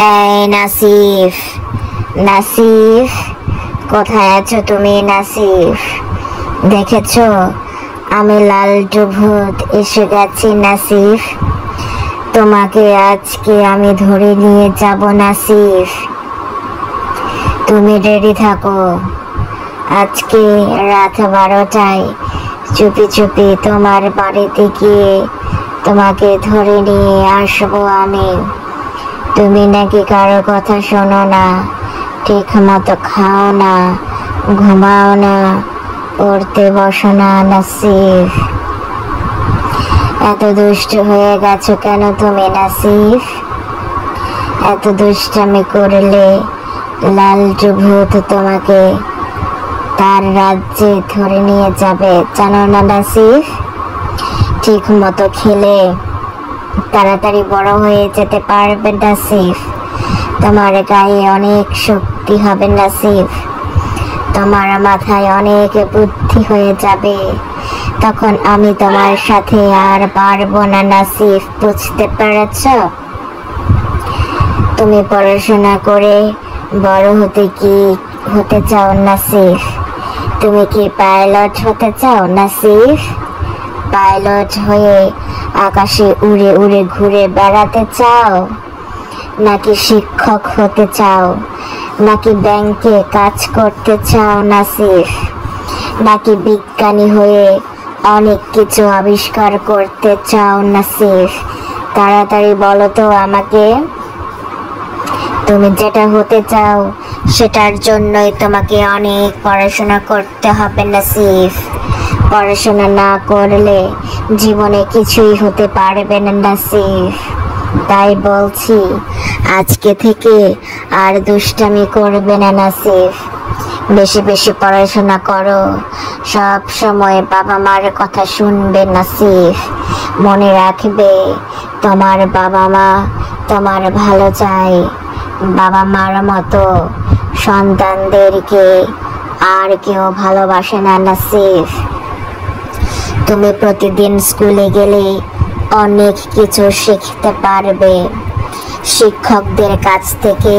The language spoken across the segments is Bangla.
এই নাসিফ, নাসিফ, কোথায় আছো তুমি নাসিফ? দেখেছো আমি লালটু ভূত এসে গেছি নাসিফ। তোমাকে আজকে আমি ধরে নিয়ে যাব নাসিফ। তুমি রেডি থাকো। আজকে রাত 12টায় চুপি চুপি তোমার বাড়িতে গিয়ে তোমাকে ধরে নিয়ে আসবো আমি। তুমি নাকি কারো কথা শোনো না, ঠিক মতো খাও না, ঘুমাও না, পড়তে বসো না নাসিফ। এত দুষ্ট হয়ে গেছো কেন তুমি নাসিফ? এত দুষ্টামি করলে লালটু ভূত তোমাকে তার রাজ্যে ধরে নিয়ে যাবে, জানো না নাসিফ? ঠিক মতো খেলে তাড়াতাড়ি বড় হয়ে যেতে পারবে নাসিফ। তোমার গায়ে অনেক শক্তি হবে নাসিফ। তোমার মাথায় অনেক বুদ্ধি হয়ে যাবে। তখন আমি তোমার সাথে আর পারবো না নাসিফ, বুঝতে পেরেছ? তুমি পড়াশোনা করে বড় হতে চাও নাসিফ? তুমি কি পাইলট হতে চাও নাসিফ? পাইলট হয়ে আকাশে উড়ে উড়ে ঘুরে বেড়াতে চাও? নাকি শিক্ষক হতে চাও? নাকি ব্যাংকে কাজ করতে চাও নাসিফ? নাকি বিজ্ঞানী হয়ে অনেক কিছু আবিষ্কার করতে চাও নাসিফ? তাড়াতাড়ি বলো তো আমাকে। তুমি যেটা হতে চাও সেটার জন্যই তোমাকে অনেক পড়াশোনা করতে হবে নাসিফ। পড়াশোনা না করলে জীবনে কিছুই হতে পারবে না নাসিফ। তাই বলছি আজকে থেকে আর দুষ্টামি করবে না নাসিফ। বেশি বেশি পড়াশোনা করো, সব সময় বাবা মার কথা শুনবে নাসিফ। মনে রাখবে তোমার বাবা মা তোমার ভালো চায়। বাবা মার মতো সন্তানদেরকে আর কেউ ভালোবাসে না নাসিফ। তুমি প্রতিদিন স্কুলে গেলে অনেক কিছু শিখতে পারবে। শিক্ষকদের কাছ থেকে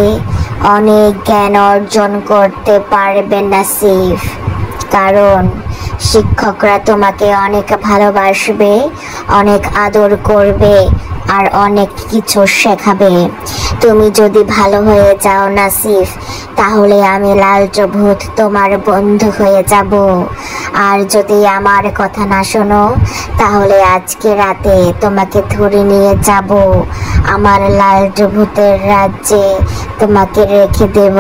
অনেক জ্ঞান অর্জন করতে পারবে নাসিফ। কারণ শিক্ষকরা তোমাকে অনেক ভালোবাসবে, অনেক আদর করবে আর অনেক কিছু শেখাবে। তুমি যদি ভালো হয়ে যাও নাসিফ, তাহলে আমি লালটু ভূত তোমার বন্ধু হয়ে যাব। আর যদি আমার কথা না শোনো, তাহলে আজকে রাতে তোমাকে ধরে নিয়ে যাব আমার লালটু ভূতের রাজ্যে, তোমাকে রেখে দেব।